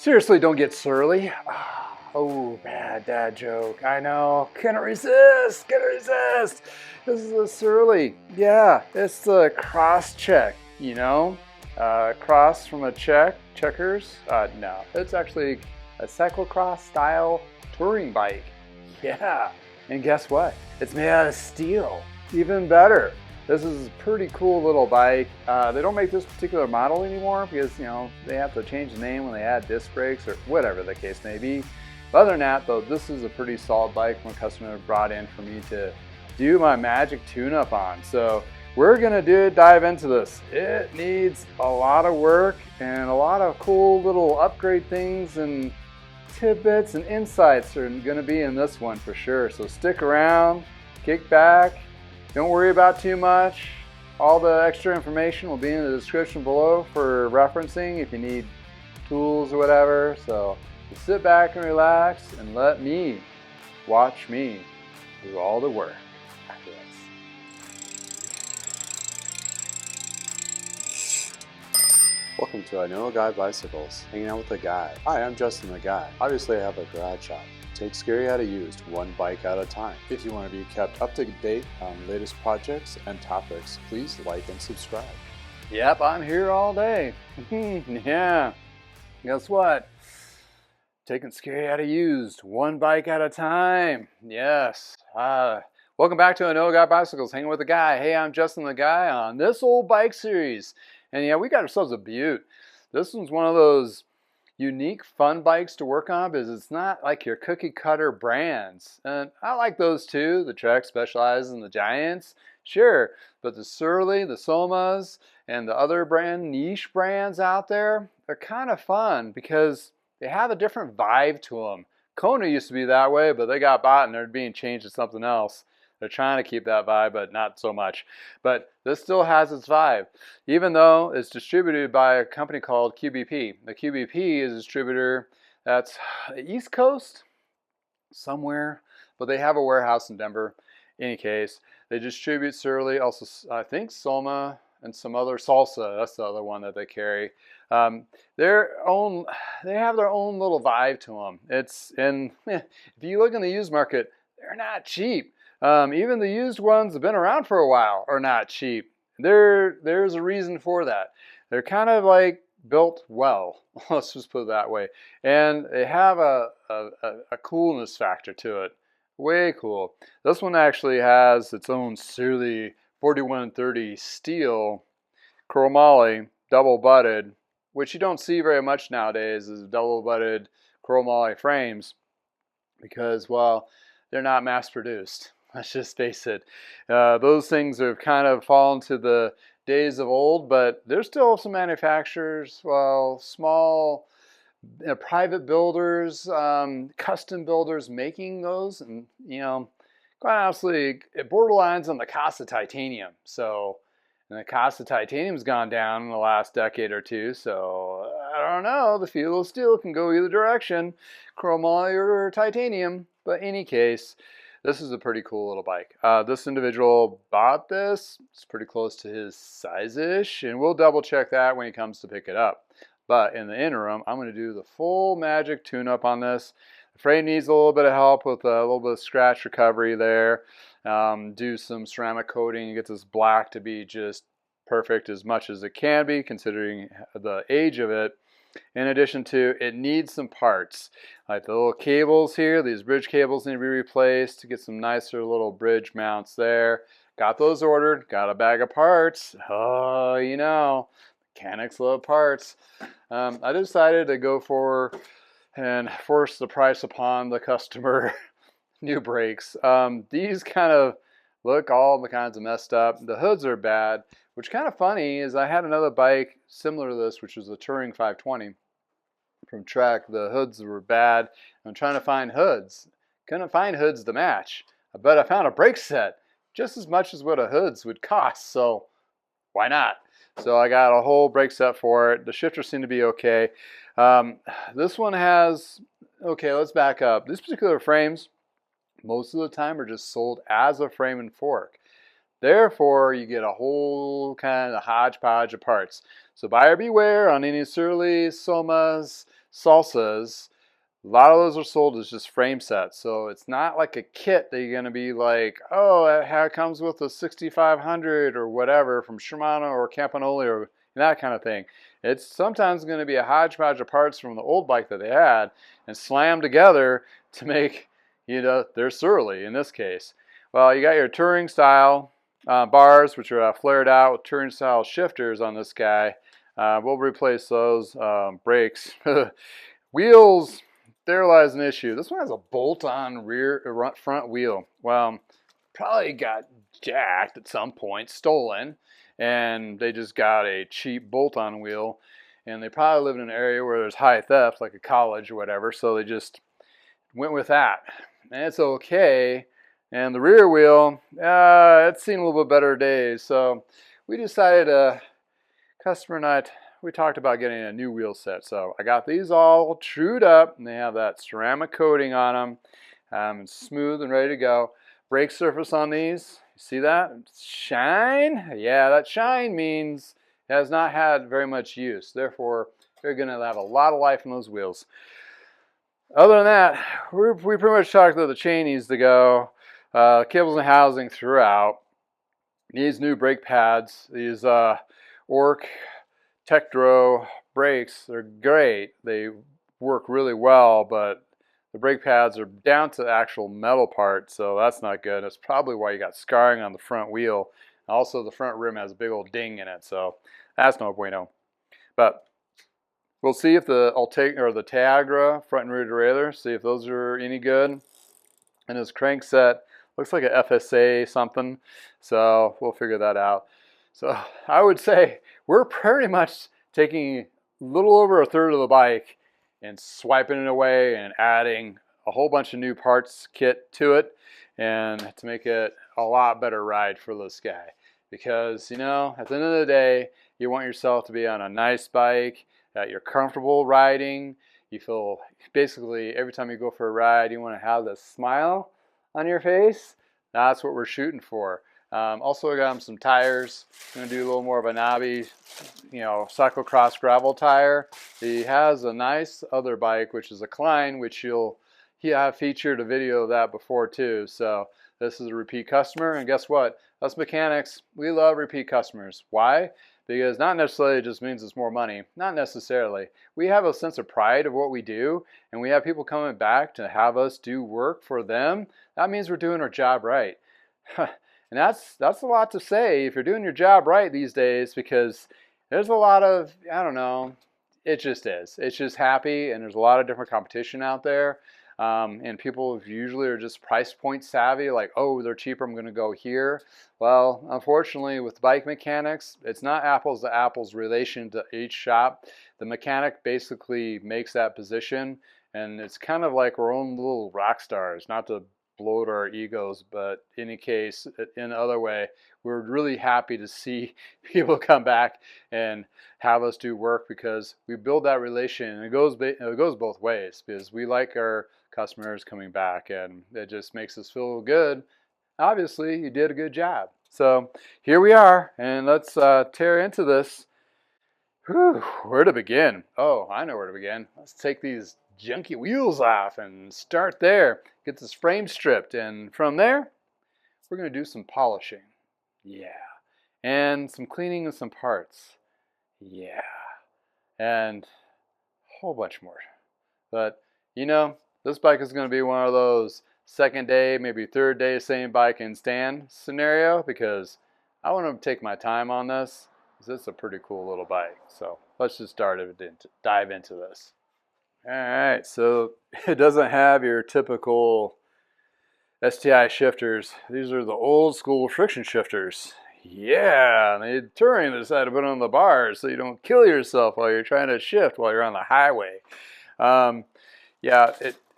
Seriously, don't get surly. Oh, bad dad joke. I know. Can't resist. Can't resist. This is a surly. Yeah, it's the cross check, you know? Cross from a checkers. No, it's actually a cyclocross style touring bike. Yeah, and guess what? It's made out of steel. Even better. This is a pretty cool little bike. They don't make this particular model anymore because, you know, they have to change the name when they add disc brakes or whatever the case may be. But other than that, though, this is a pretty solid bike from a customer brought in for me to do my magic tune-up on. So we're gonna dive into this. It needs a lot of work and a lot of cool little upgrade things and tidbits and insights are gonna be in this one for sure. So stick around, kick back. Don't worry about too much. All the extra information will be in the description below for referencing if you need tools or whatever. So just sit back and relax and let me watch me do all the work after this. Welcome to I Know a Guy Bicycles, hanging out with a guy. Hi, I'm Justin the Guy. Obviously I have a garage shop. Take scary out of used, one bike at a time. If you want to be kept up to date on latest projects and topics, please like and subscribe. Yep, I'm here all day. Yeah, guess what? Taking scary out of used, one bike at a time. Yes. Welcome back to I Know a Guy Bicycles, hanging with a guy. Hey, I'm Justin the Guy on this old bike series. And yeah, we got ourselves a beaut. This one's one of those unique fun bikes to work on because it's not like your cookie cutter brands. And I like those too. The Trek specializes in the Giants, sure, but the Surly, the Somas, and the other niche brands out there, they're kind of fun because they have a different vibe to them. Kona used to be that way, but they got bought and they're being changed to something else. They're trying to keep that vibe, but not so much. But this still has its vibe, even though it's distributed by a company called QBP. The QBP is a distributor that's East Coast, somewhere, but they have a warehouse in Denver. In any case, they distribute Surly, also I think Soma, and some other Salsa. That's the other one that they carry. They have their own little vibe to them. If you look in the used market, they're not cheap. Even the used ones that have been around for a while are not cheap. There's a reason for that. They're kind of like built well, let's just put it that way. And they have a coolness factor to it. Way cool. This one actually has its own Surly 4130 steel chromoly, double butted, which you don't see very much nowadays is double butted chromoly frames because, well, they're not mass produced. Let's just face it. Those things have kind of fallen to the days of old, but there's still some manufacturers, well, small private builders, custom builders making those. And, you know, quite honestly, it borderlines on the cost of titanium. So, and the cost of titanium's gone down in the last decade or two. So, I don't know. The feel of steel can go either direction, chromoly or titanium. But in any case, this is a pretty cool little bike. This individual bought this. It's pretty close to his size-ish, and we'll double check that when he comes to pick it up. But in the interim, I'm going to do the full magic tune-up on this. The frame needs a little bit of help with a little bit of scratch recovery there. Do some ceramic coating and get this black to be just perfect as much as it can be, considering the age of it. In addition to, it needs some parts. Like the little cables here, these bridge cables need to be replaced to get some nicer little bridge mounts there. Got those ordered, got a bag of parts. Oh, you know, mechanics love parts. I decided to go for and force the price upon the customer new brakes. These kind of look all kinds of messed up. The hoods are bad. Which kind of funny is I had another bike similar to this, which was a Touring 520 from Trek. The hoods were bad. I'm trying to find hoods. Couldn't find hoods to match. I bet I found a brake set just as much as what a hoods would cost. So why not? So I got a whole brake set for it. The shifters seem to be okay. This one has, okay, let's back up. These particular frames, most of the time are just sold as a frame and fork. Therefore, you get a whole kind of hodgepodge of parts. So buyer beware on any surly, somas, salsas. A lot of those are sold as just frame sets. So it's not like a kit that you're going to be like, oh, it comes with a 6500 or whatever from Shimano or Campanoli or that kind of thing. It's sometimes going to be a hodgepodge of parts from the old bike that they had and slammed together to make, they're surly in this case. Well, you got your touring style bars, which are flared out with touring style shifters on this guy. We'll replace those. Brakes. Wheels, there lies an issue. This one has a bolt-on front wheel. Well, probably got jacked at some point, stolen, and they just got a cheap bolt-on wheel. And they probably live in an area where there's high theft, like a college or whatever, so they just went with that. And it's okay. And the rear wheel, it's seen a little bit better days. So we decided, customer and I, we talked about getting a new wheel set. So I got these all trued up, and they have that ceramic coating on them. It's smooth and ready to go. Brake surface on these, you see that? Shine? Yeah, that shine means it has not had very much use. Therefore, they're going to have a lot of life in those wheels. Other than that, we pretty much talked about the chain needs to go. Cables and housing throughout. These new brake pads, these Orc Tektro brakes, they're great. They work really well, but the brake pads are down to the actual metal part, so that's not good. That's probably why you got scarring on the front wheel. Also, the front rim has a big old ding in it, so that's no bueno. But we'll see if the Tiagra front and rear derailleur, see if those are any good. And this crankset looks like a FSA something, so we'll figure that out. So I would say we're pretty much taking a little over a third of the bike and swiping it away and adding a whole bunch of new parts kit to it, and to make it a lot better ride for this guy. Because, at the end of the day, you want yourself to be on a nice bike that you're comfortable riding. You feel, basically, every time you go for a ride, you want to have this smile on your face. That's what we're shooting for. Also, I got him some tires. I'm going to do a little more of a knobby, cyclocross gravel tire. He has a nice other bike, which is a Klein, which he have featured a video of that before too. So this is a repeat customer, and guess what? Us mechanics, we love repeat customers. Why? Because not necessarily it just means it's more money. Not necessarily. We have a sense of pride of what we do, and we have people coming back to have us do work for them. That means we're doing our job right. And that's a lot to say if you're doing your job right these days, because there's a lot of, I don't know, it just is. It's just happy, and there's a lot of different competition out there. And people usually are just price point savvy, like, oh, they're cheaper, I'm going to go here. Well, unfortunately, with bike mechanics, it's not apples to apples relation to each shop. The mechanic basically makes that position, and it's kind of like our own little rock stars, not to bloat our egos, but in any case, in other way, we're really happy to see people come back and have us do work, because we build that relation, and it goes both ways, because we like our customers coming back, and it just makes us feel good. Obviously, you did a good job. So here we are, and let's tear into this. Whew, where to begin? Oh, I know where to begin. Let's take these junky wheels off and start there. Get this frame stripped, and from there, we're going to do some polishing. Yeah. And some cleaning of some parts. Yeah. And a whole bunch more. But, this bike is going to be one of those second day, maybe third day, same bike and stand scenario, because I want to take my time on this, because it's a pretty cool little bike. So let's just dive into this. All right, so it doesn't have your typical STI shifters. These are the old school friction shifters. Yeah, and touring decided to put on the bars so you don't kill yourself while you're trying to shift while you're on the highway.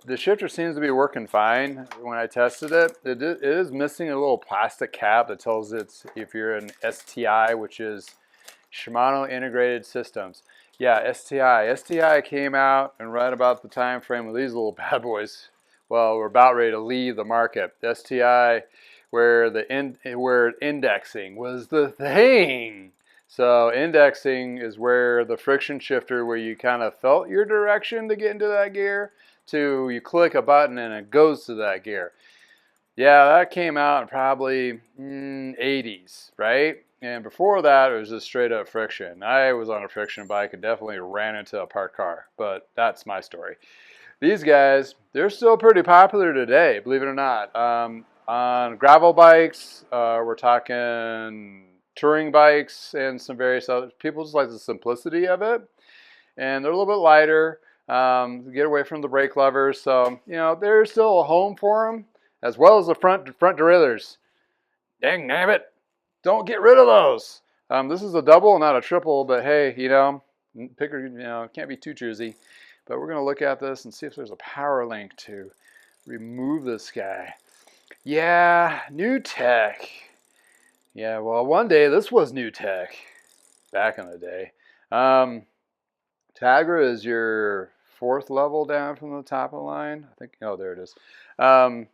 The shifter seems to be working fine. When I tested it, it is missing a little plastic cap that tells it if you're an STI, which is Shimano Integrated Systems. Yeah, STI. STI came out and right about the time frame of these little bad boys. Well, we're about ready to leave the market. STI where where indexing was the thing. So indexing is where the friction shifter, where you kind of felt your direction to get into that gear, to you click a button and it goes to that gear. Yeah, that came out in probably 80s, right? And before that, it was just straight up friction. I was on a friction bike and definitely ran into a parked car, but that's my story. These guys, they're still pretty popular today, believe it or not. On gravel bikes, we're talking touring bikes and some various other. People just like the simplicity of it, and they're a little bit lighter. Get away from the brake levers, so there's still a home for them, as well as the front derailleurs. Dang nabbit, don't get rid of those. This is a double, not a triple, but hey, picker, can't be too choosy. But we're going to look at this and see if there's a power link to remove this guy. Yeah, new tech. Yeah, well, one day this was new tech. Back in the day. Tagra is your 4th level down from the top of the line. I think, oh, there it is.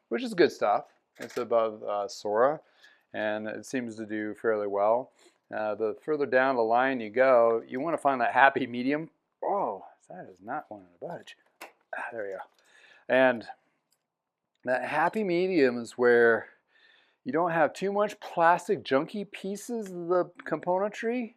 Which is good stuff. It's above Sora, and it seems to do fairly well. The further down the line you go, you want to find that happy medium. Oh, that is not wanting to budge. There we go. And that happy medium is where you don't have too much plastic junky pieces of the componentry,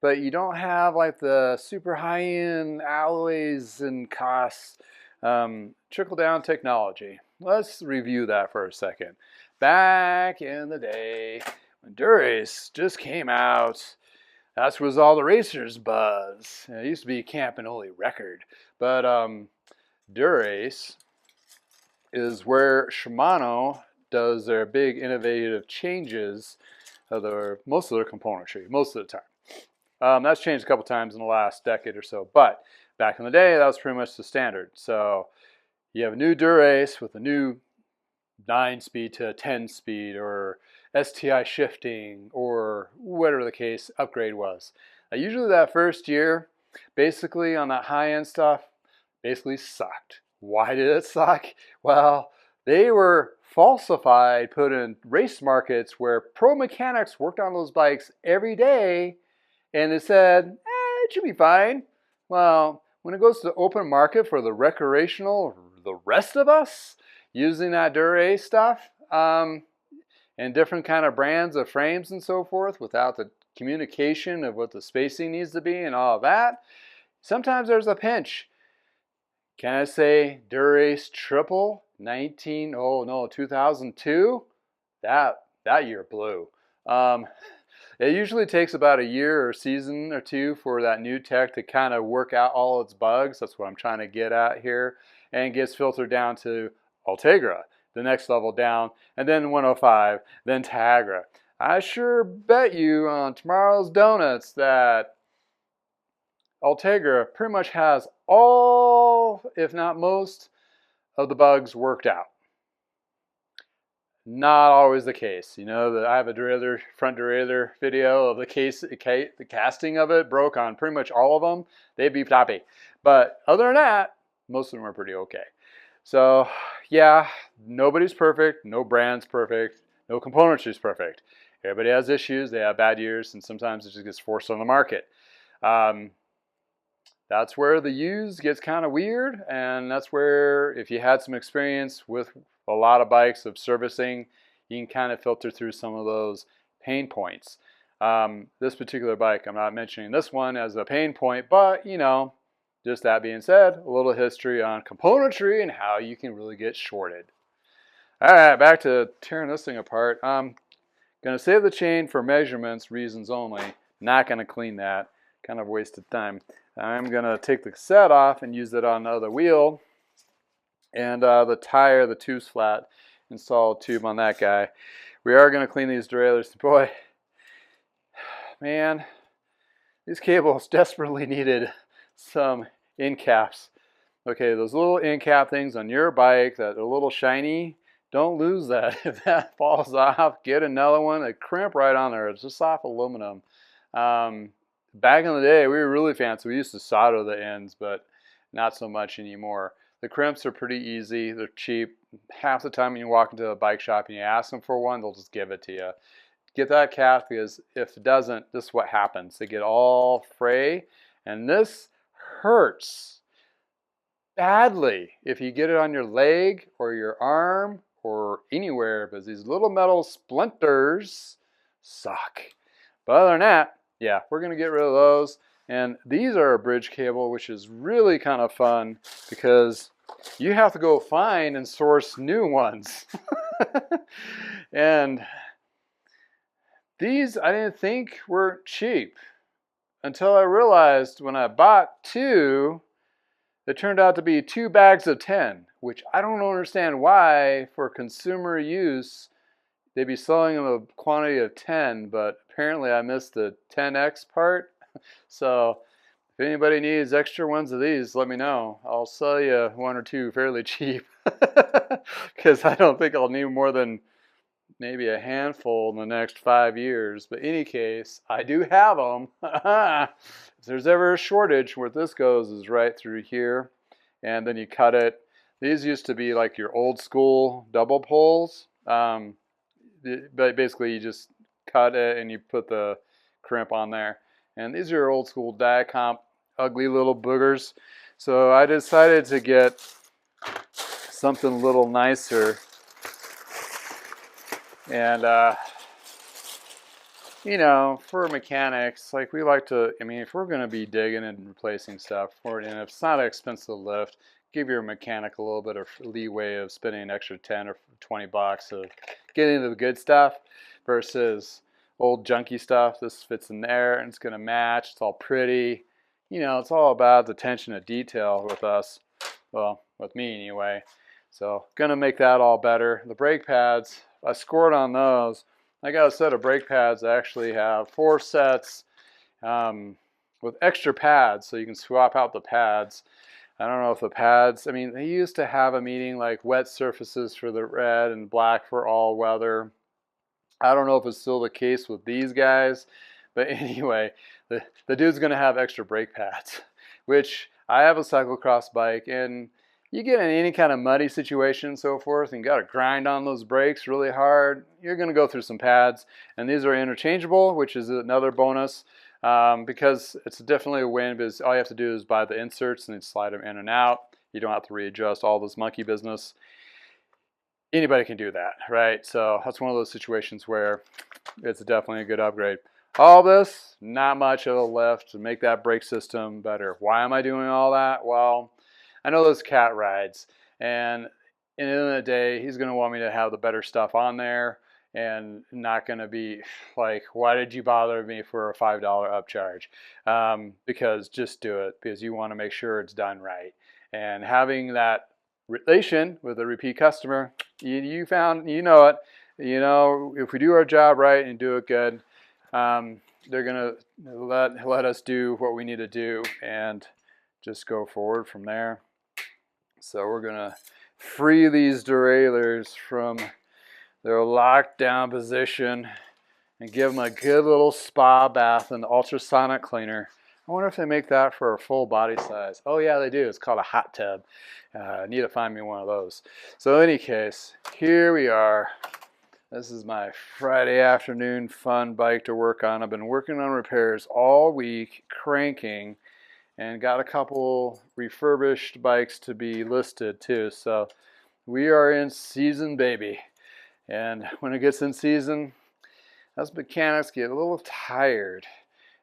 but you don't have like the super high-end alloys and costs. Trickle-down technology. Let's review that for a second. Back in the day, when Dura-Ace just came out, that was all the racers' buzz. It used to be camp and only record. But Dura-Ace is where Shimano does their big innovative changes of most of their componentry, most of the time. That's changed a couple times in the last decade or so. But back in the day, that was pretty much the standard. So you have a new Dura-Ace with a new 9-speed to a 10-speed, or STI shifting, or whatever the case upgrade was. Usually that first year, basically on that high-end stuff, basically sucked. Why did it suck? Well, they were falsified, put in race markets where pro mechanics worked on those bikes every day, and it said, it should be fine. Well, when it goes to the open market for the recreational, the rest of us, using that Dura-Ace stuff, and different kind of brands of frames and so forth, without the communication of what the spacing needs to be and all of that, sometimes there's a pinch. Can I say Dura-Ace triple 2002? That year blew. It usually takes about a year or season or two for that new tech to kind of work out all its bugs. That's what I'm trying to get at here. And it gets filtered down to Ultegra, the next level down, and then 105, then Tagra. I sure bet you on tomorrow's donuts that Ultegra pretty much has all, if not most, of the bugs worked out. Not always the case. I have a front derailleur video of the casting of it broke on pretty much all of them. They'd be toppy. But other than that, most of them are pretty okay. So yeah, nobody's perfect. No brand's perfect. No componentry is perfect. Everybody has issues. They have bad years, and sometimes it just gets forced on the market. That's where the used gets kind of weird, and that's where, if you had some experience with a lot of bikes of servicing, you can kind of filter through some of those pain points. This particular bike, I'm not mentioning this one as a pain point, but just that being said, a little history on componentry and how you can really get shorted. All right, back to tearing this thing apart. I'm going to save the chain for measurements reasons only. Not going to clean that. Kind of wasted time. I'm going to take the cassette off and use it on the other wheel. And the tire, the tube's flat. Install a tube on that guy. We are going to clean these derailleurs. Boy, man, these cables desperately needed some end caps. Okay, those little end cap things on your bike that are a little shiny, don't lose that. If that falls off, get another one. They crimp right on there. It's just soft aluminum. Back in the day, we were really fancy. We used to solder the ends, but not so much anymore. The crimps are pretty easy. They're cheap. Half the time when you walk into a bike shop and you ask them for one, they'll just give it to you. Get that cap, because if it doesn't, this is what happens. They get all fray, and this hurts badly if you get it on your leg or your arm or anywhere, because these little metal splinters suck. But other than that, yeah, we're going to get rid of those. And these are a bridge cable, which is really kind of fun because you have to go find and source new ones. And these I didn't think were cheap until I realized when I bought two, it turned out to be 2 bags of 10, which I don't understand why for consumer use they'd be selling them a quantity of 10, but apparently I missed the 10x part. So if anybody needs extra ones of these, let me know. I'll sell you 1 or 2 fairly cheap because I don't think I'll need more than maybe a handful in the next 5 years. But in any case, I do have them. If there's ever a shortage, where this goes is right through here, and then you cut it. These used to be like your old school double poles, but basically you just cut it and you put the crimp on there. And these are old school Diacomp, ugly little boogers. So I decided to get something a little nicer. And, you know, for mechanics, like we like to, I mean, if we're going to be digging and replacing stuff, and if it's not an expensive lift, give your mechanic a little bit of leeway of spending an extra 10 or 20 bucks of getting the good stuff versus old junky stuff. This fits in there and it's going to match. It's all pretty. You know, it's all about the attention to detail with us. Well, with me anyway. So, going to make that all better. The brake pads, I scored on those. I got a set of brake pads that actually have 4 sets with extra pads, so you can swap out the pads. I don't know if the pads, I mean, they used to have a meaning like wet surfaces for the red and black for all weather. I don't know if it's still the case with these guys, but anyway, the dude's going to have extra brake pads, which I have a cyclocross bike, and you get in any kind of muddy situation and so forth, and you got to grind on those brakes really hard, you're going to go through some pads, and these are interchangeable, which is another bonus. Because it's definitely a win, because all you have to do is buy the inserts and then slide them in and out. You don't have to readjust all this monkey business. Anybody can do that, right? So that's one of those situations where it's definitely a good upgrade. All this, not much of a lift to make that brake system better. Why am I doing all that? Well, I know those cat rides, and at the end of the day, he's going to want me to have the better stuff on there, and not going to be like, why did you bother me for a $5 upcharge? Because just do it, because you want to make sure it's done right. And having that relation with a repeat customer, you know it. You know, if we do our job right and do it good, they're going to let us do what we need to do and just go forward from there. So we're going to free these derailleurs from their lockdown position and give them a good little spa bath and ultrasonic cleaner. I wonder if they make that for a full body size. Oh yeah, they do. It's called a hot tub. I need to find me one of those. So in any case, here we are. This is my Friday afternoon fun bike to work on. I've been working on repairs all week, cranking, and got a couple refurbished bikes to be listed too. So we are in season, baby. And when it gets in season, us mechanics get a little tired.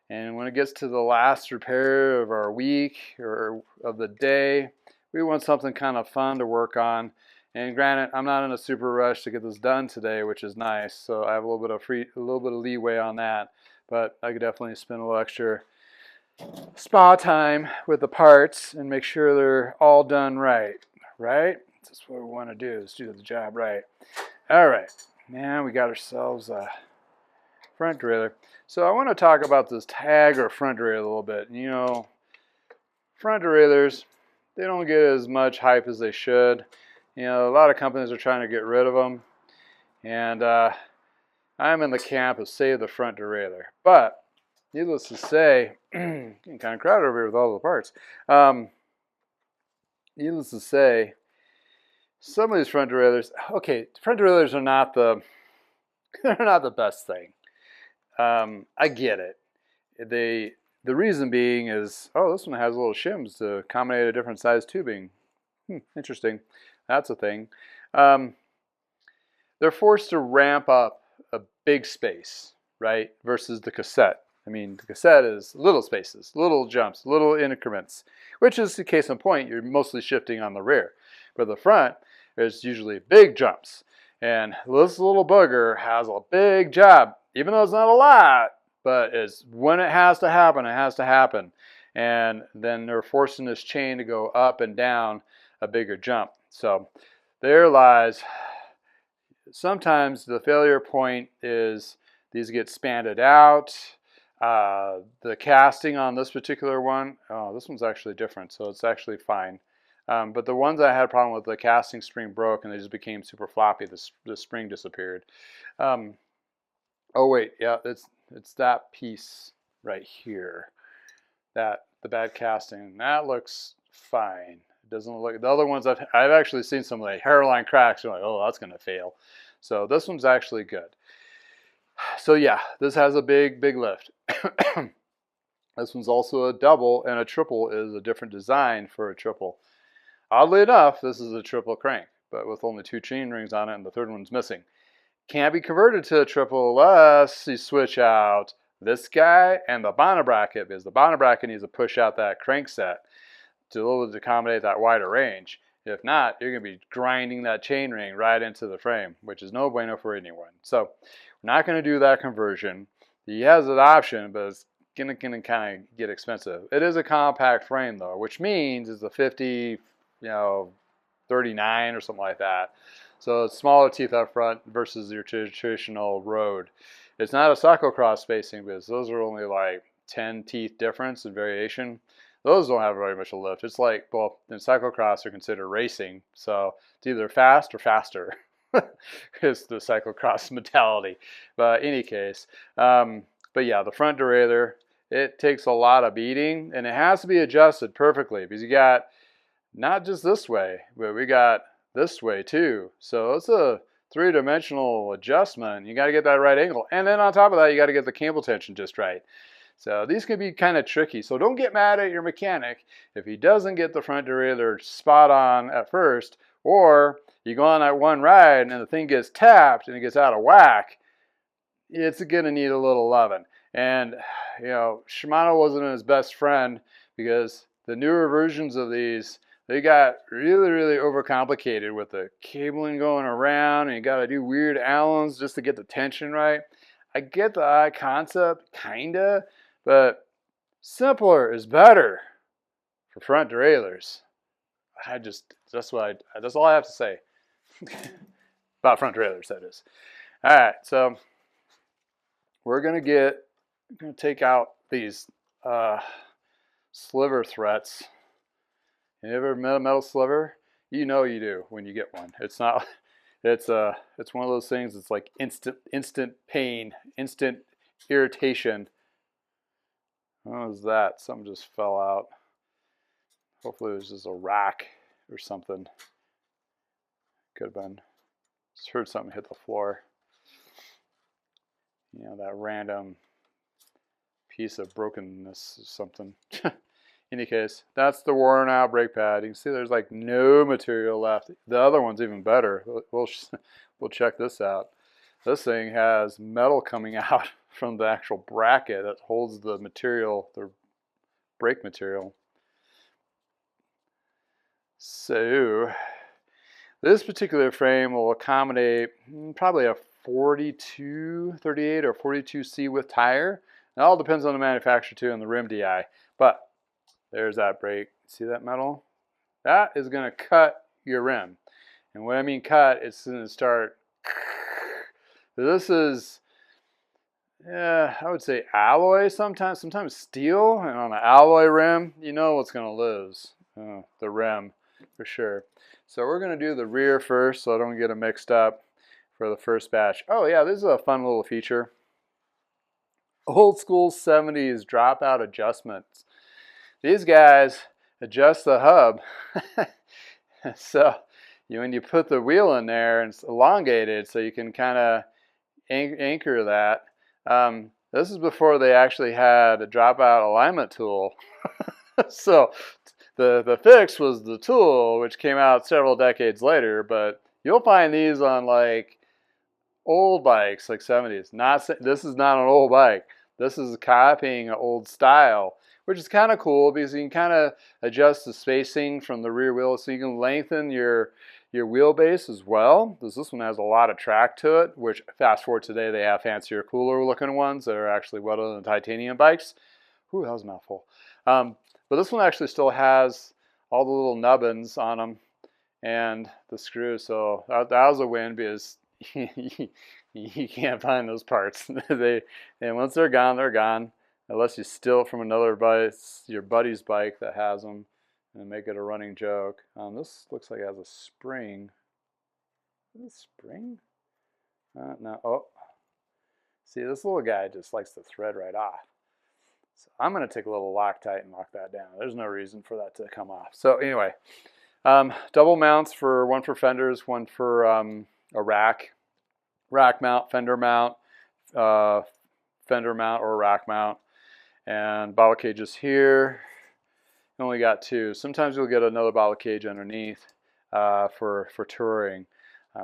And when it gets to the last repair of our week or of the day, we want something kind of fun to work on. And granted, I'm not in a super rush to get this done today, which is nice. So I have a little bit of leeway on that. But I could definitely spend a little extra spa time with the parts and make sure they're all done right. Right? That's what we want to do, is do the job right. All right, now we got ourselves a front derailleur. So I want to talk about this tag or front derailleur a little bit. You know, front derailleurs, they don't get as much hype as they should. You know, a lot of companies are trying to get rid of them. And I'm in the camp of save the front derailleur. But, needless to say, getting kind of crowded over here with all the parts. needless to say, some of these front derailleurs, okay, front derailleurs are not the, they're not the best thing. I get it. The reason being is, oh, this one has little shims to accommodate a different size tubing. Interesting. That's a thing. They're forced to ramp up a big space, right? Versus the cassette. I mean, the cassette is little spaces, little jumps, little increments, which is the case in point. You're mostly shifting on the rear. But the front, there's usually big jumps. And this little booger has a big job, even though it's not a lot, but it's when it has to happen, it has to happen. And then they're forcing this chain to go up and down a bigger jump. So there lies, sometimes the failure point is these get spanded out. The casting on this particular one, oh, this one's actually different, so it's actually fine. But the ones I had a problem with, the casting spring broke and they just became super floppy. The spring disappeared. Oh wait, yeah, it's that piece right here. That the bad casting. That looks fine. It doesn't look. The other ones I've actually seen some like hairline cracks. You're like, oh, that's gonna fail. So this one's actually good. So yeah, this has a big lift. This one's also a double, and a triple is a different design for a triple. Oddly enough, this is a triple crank, but with only 2 chain rings on it and the third one's missing. Can't be converted to a triple unless you switch out this guy and the bonnet bracket, because the bonnet bracket needs to push out that crank set to accommodate that wider range. If not, you're going to be grinding that chain ring right into the frame, which is no bueno for anyone. So we're not going to do that conversion. He has an option, but it's going to kind of get expensive. It is a compact frame though, which means it's a 50, 39 or something like that. So it's smaller teeth up front versus your traditional road. It's not a cyclocross spacing, because those are only like 10 teeth difference and variation. Those don't have very much a lift. It's like, well, in cyclocross they're considered racing, so it's either fast or faster. It's the cyclocross mentality. But in any case, but yeah, the front derailleur, it takes a lot of beating, and it has to be adjusted perfectly, because you got not just this way, but we got this way too. So it's a 3-dimensional adjustment. You got to get that right angle. And then on top of that, you got to get the cable tension just right. So these can be kind of tricky. So don't get mad at your mechanic if he doesn't get the front derailleur spot on at first, or you go on that one ride and the thing gets tapped and it gets out of whack. It's going to need a little loving. And, Shimano wasn't his best friend, because the newer versions of these, they got really overcomplicated with the cabling going around, and you got to do weird Allens just to get the tension right. I get the concept, kinda, but simpler is better for front derailleurs. That's all I have to say about front derailleurs, that is. All right, so we're gonna take out these sliver threats. You ever met a metal sliver? You know you do when you get one. It's not. It's one of those things. It's like instant pain, instant irritation. What was that? Something just fell out. Hopefully it was just a rack or something. Could have been. Just heard something hit the floor. That random piece of brokenness or something. In any case, that's the worn out brake pad. You can see there's like no material left. The other one's even better. We'll check this out. This thing has metal coming out from the actual bracket that holds the material, the brake material. So this particular frame will accommodate probably a 38 or 42C width tire. It all depends on the manufacturer too and the rim DI. But there's that brake. See that metal? That is going to cut your rim. And when I mean cut, it's going to start. This is, I would say alloy sometimes steel. And on an alloy rim, you know what's going to lose. The rim, for sure. So we're going to do the rear first so I don't get them mixed up for the first batch. Oh yeah, this is a fun little feature. Old school 70s dropout adjustments. These guys adjust the hub So when you put the wheel in there, and it's elongated, so you can kind of anchor that. This is before they actually had a dropout alignment tool. So the fix was the tool, which came out several decades later, but you'll find these on like old bikes, like 70s. This is not an old bike. This is copying an old style, which is kind of cool because you can kind of adjust the spacing from the rear wheel, so you can lengthen your wheelbase as well. This one has a lot of track to it, which fast forward today, they have fancier, cooler looking ones that are actually welded in titanium bikes. Ooh, that was a mouthful. But this one actually still has all the little nubbins on them and the screws, so that was a win because you can't find those parts. And once they're gone, unless you steal it from another bike, your buddy's bike that has them, and make it a running joke. This looks like it has a spring. Is it a spring? No. Oh, see, this little guy just likes to thread right off. So I'm going to take a little Loctite and lock that down. There's no reason for that to come off. So anyway, double mounts, one for fenders, one for a rack mount, fender mount, or rack mount, and bottle cages here. Only got two. Sometimes you'll get another bottle cage underneath for touring.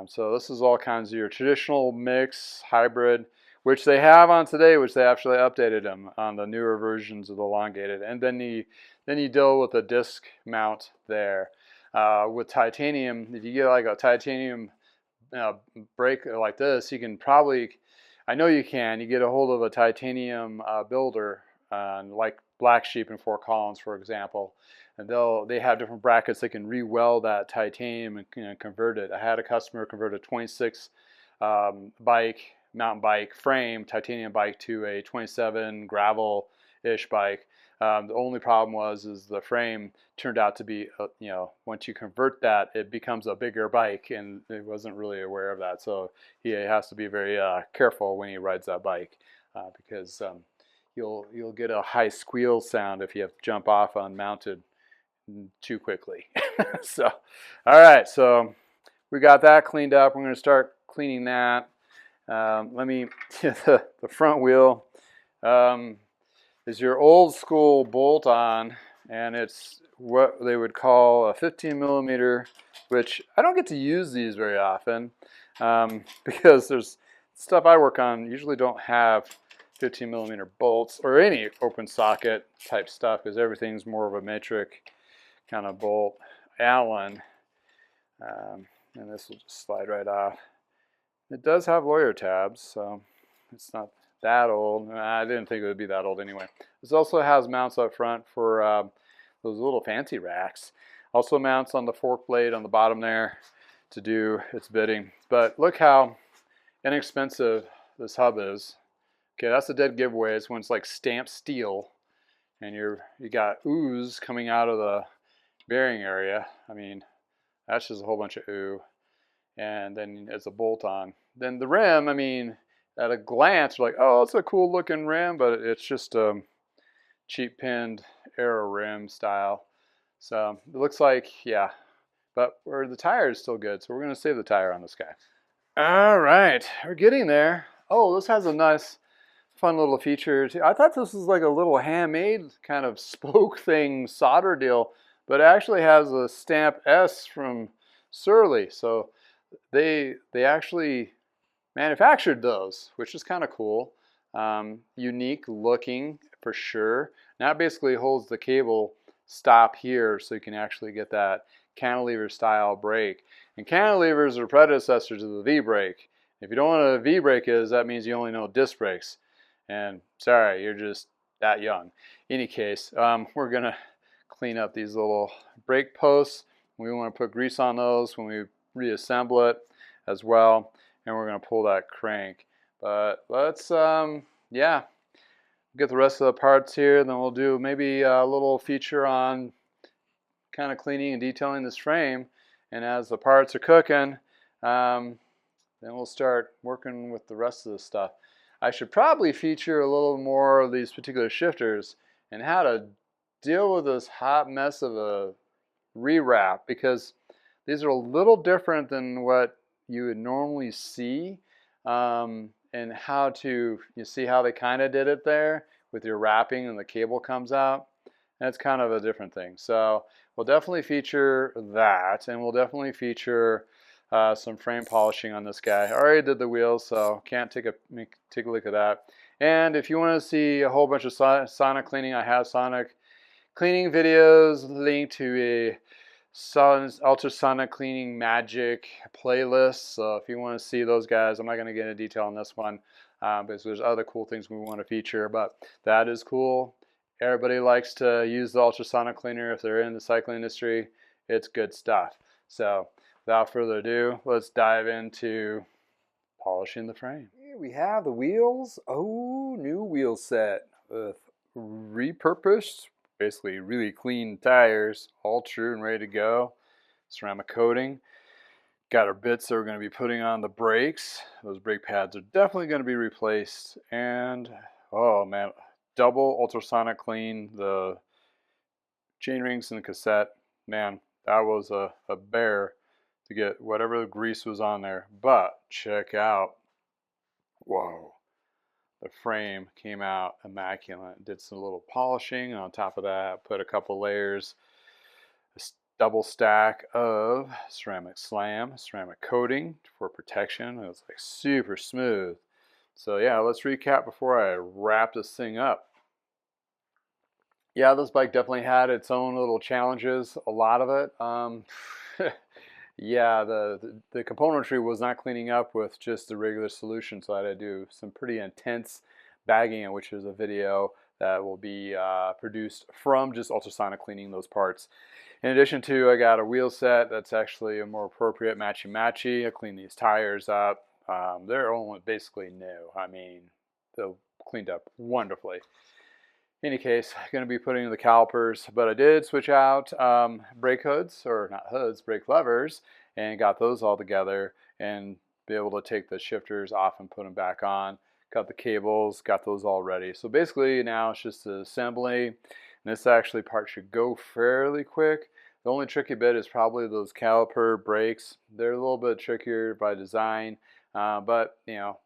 So this is all kinds of your traditional mix, hybrid, which they have on today, which they actually updated them on the newer versions of the elongated. And then you deal with a disc mount there. With titanium, if you get like a titanium brake like this, you can probably, I know you can, you get a hold of a titanium builder, like Black Sheep and Fort Collins, for example, and they have different brackets that can re-weld that titanium and convert it. I had a customer convert a 26 mountain bike frame, titanium bike, to a 27 gravel-ish bike. The only problem is the frame turned out to be, once you convert that, it becomes a bigger bike, and he wasn't really aware of that. So he has to be very careful when he rides that bike because you'll get a high squeal sound if you have to jump off unmounted too quickly. So, all right, so we got that cleaned up. We're going to start cleaning that. Let me the front wheel is your old school bolt-on, and it's what they would call a 15 millimeter, which I don't get to use these very often because there's stuff I work on usually don't have 15 millimeter bolts or any open socket type stuff, because everything's more of a metric kind of bolt Allen, and this will just slide right off. It does have lawyer tabs, so it's not that old. I didn't think it would be that old anyway. This also has mounts up front for those little fancy racks. Also mounts on the fork blade on the bottom there to do its bidding. But look how inexpensive this hub is. Okay, that's a dead giveaway. It's when it's like stamped steel and you got ooze coming out of the bearing area. I mean, that's just a whole bunch of ooh. And then it's a bolt on. Then the rim, I mean, at a glance, you're like, oh, it's a cool looking rim, but it's just a cheap pinned aero rim style. So it looks like, yeah, but the tire is still good. So we're going to save the tire on this guy. All right, we're getting there. Oh, this has a nice, fun little feature too. I thought this was like a little handmade kind of spoke thing, solder deal, but it actually has a stamp S from Surly. So they actually manufactured those, which is kind of cool. Unique looking for sure. Now it basically holds the cable stop here, so you can actually get that cantilever style brake. And cantilevers are predecessors of the V-brake. If you don't know what a V-brake is, that means you only know disc brakes. And sorry, you're just that young. In any case, we're gonna clean up these little brake posts. We want to put grease on those when we reassemble it as well. And we're going to pull that crank. But let's, yeah, get the rest of the parts here. Then we'll do maybe a little feature on kind of cleaning and detailing this frame. And as the parts are cooking, then we'll start working with the rest of the stuff. I should probably feature a little more of these particular shifters and how to deal with this hot mess of a rewrap, because these are a little different than what you would normally see, and how to, you see how they kind of did it there with your wrapping and the cable comes out. That's kind of a different thing. So we'll definitely feature that, and we'll definitely feature some frame polishing on this guy. I already did the wheels, so can't take a look at that. And if you want to see a whole bunch of sonic cleaning, I have sonic cleaning videos linked to a ultrasonic cleaning magic playlist. So if you want to see those guys, I'm not going to get into detail on this one because there's other cool things we want to feature, but that is cool. Everybody likes to use the ultrasonic cleaner if they're in the cycling industry. It's good stuff. So without further ado, let's dive into polishing the frame. Here we have the wheels. Oh, new wheel set with repurposed, basically really clean tires, all true and ready to go. Ceramic coating. Got our bits that we're going to be putting on the brakes. Those brake pads are definitely going to be replaced. And oh man, double ultrasonic clean the chain rings and the cassette. Man, that was a bear to get whatever grease was on there. But check out, whoa, the frame came out immaculate. Did some little polishing, and on top of that put a couple layers, a double stack of ceramic slam, ceramic coating for protection. It was like super smooth. So yeah, let's recap before I wrap this thing up. Yeah, this bike definitely had its own little challenges, a lot of it. Yeah, the componentry was not cleaning up with just the regular solution, so I had to do some pretty intense bagging, which is a video that will be produced from just ultrasonic cleaning those parts. In addition to, I got a wheel set that's actually a more appropriate matchy-matchy. I cleaned these tires up. They're only basically new. I mean, they're cleaned up wonderfully. In any case, going to be putting in the calipers, but I did switch out brake hoods, or not hoods, brake levers, and got those all together and be able to take the shifters off and put them back on. Cut the cables, got those all ready. So basically now it's just the assembly, and this actually part should go fairly quick. The only tricky bit is probably those caliper brakes. They're a little bit trickier by design, but you know,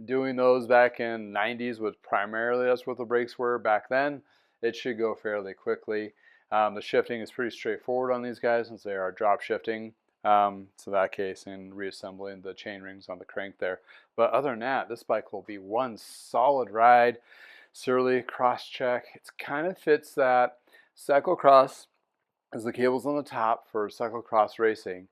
doing those back in the 90s was primarily that's what the brakes were back then. It should go fairly quickly. The shifting is pretty straightforward on these guys since they are drop shifting. So that case, and reassembling the chain rings on the crank there. But other than that, this bike will be one solid ride. Surly cross check. It kind of fits that cyclocross, as the cable's on the top for cyclocross racing,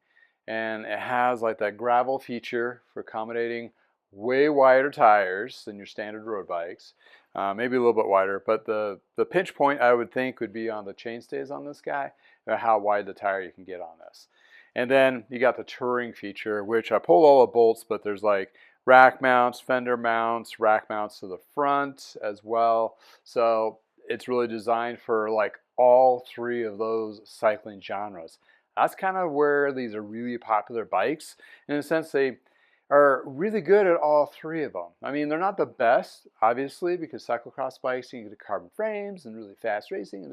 and it has like that gravel feature for accommodating way wider tires than your standard road bikes, maybe a little bit wider, but the pinch point I would think would be on the chainstays on this guy, or how wide the tire you can get on this. And then you got the touring feature, which I pulled all the bolts, but there's like rack mounts, fender mounts, rack mounts to the front as well. So it's really designed for like all three of those cycling genres. That's kind of where these are really popular bikes. In a sense, they are really good at all three of them. I mean, they're not the best, obviously, because cyclocross bikes, you get carbon frames and really fast racing,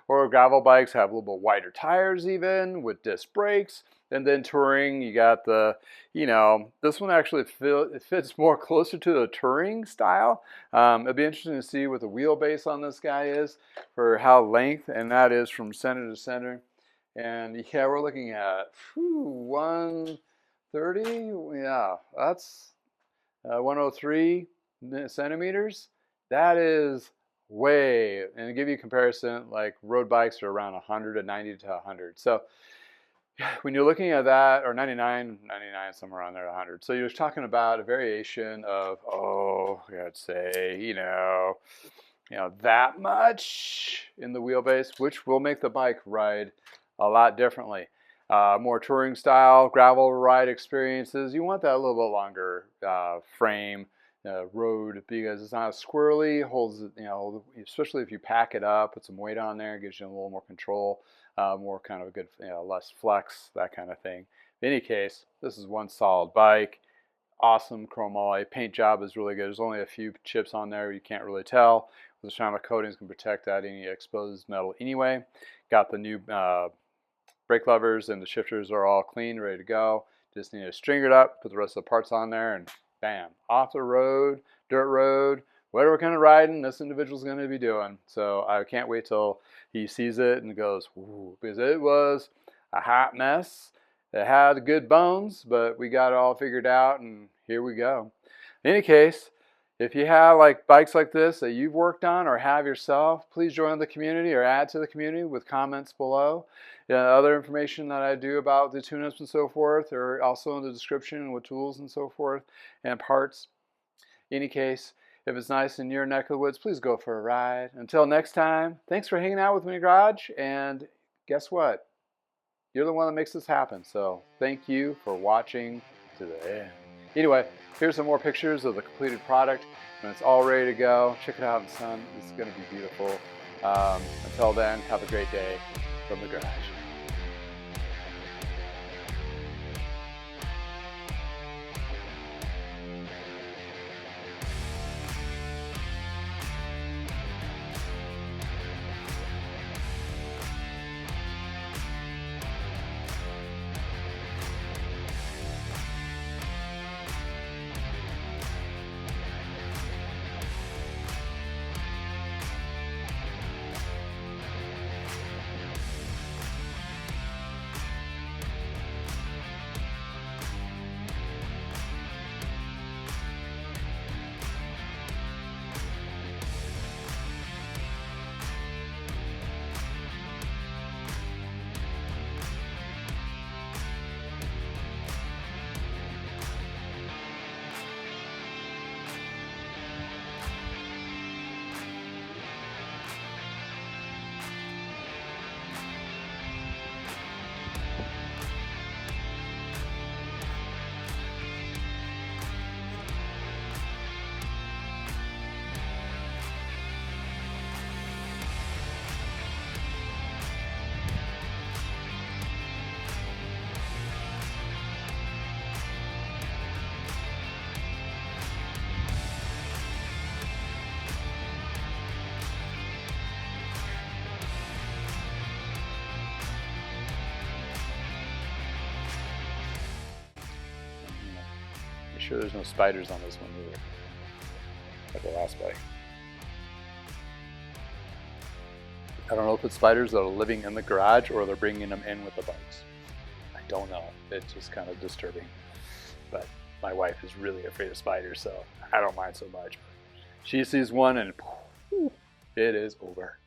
or gravel bikes have a little bit wider tires even with disc brakes. And then touring, you got the, you know, this one actually it fits more closer to the touring style. It'd be interesting to see what the wheelbase on this guy is for how length, and that is from center to center. And yeah, we're looking at 130, yeah, that's 103 centimeters. That is way, and to give you a comparison, like road bikes are around 190 to 100. So when you're looking at that, or 99, somewhere around there, 100. So you're talking about a variation of, oh, I'd say, you know, that much in the wheelbase, which will make the bike ride a lot differently. More touring style, gravel ride experiences. You want that a little bit longer frame road, because it's not as squirrely, holds, you know, especially if you pack it up, put some weight on there, it gives you a little more control, more kind of a good, you know, less flex, that kind of thing. In any case, this is one solid bike. Awesome chrome alloy. Paint job is really good. There's only a few chips on there, you can't really tell. The ceramic coatings can protect that any exposed metal anyway. Got the new brake levers and the shifters are all clean, ready to go. Just need to string it up, put the rest of the parts on there, and bam, off the road, dirt road, whatever kind of riding this individual's going to be doing. So I can't wait till he sees it and goes, ooh, because it was a hot mess. It had good bones, but we got it all figured out, and here we go. In any case, if you have like bikes like this that you've worked on or have yourself, please join the community or add to the community with comments below. Other information that I do about the tune-ups and so forth are also in the description with tools and so forth and parts. In any case, if it's nice in your neck of the woods, please go for a ride. Until next time, thanks for hanging out with me in the garage, and guess what? You're the one that makes this happen, so thank you for watching to the end. Anyway, here's some more pictures of the completed product when it's all ready to go. Check it out in the sun. It's going to be beautiful. Until then, have a great day from the garage. Sure there's no spiders on this one either, like the last bike. I don't know if it's spiders that are living in the garage or they're bringing them in with the bikes. I don't know. It's just kind of disturbing. But my wife is really afraid of spiders, so I don't mind so much. She sees one and it is over.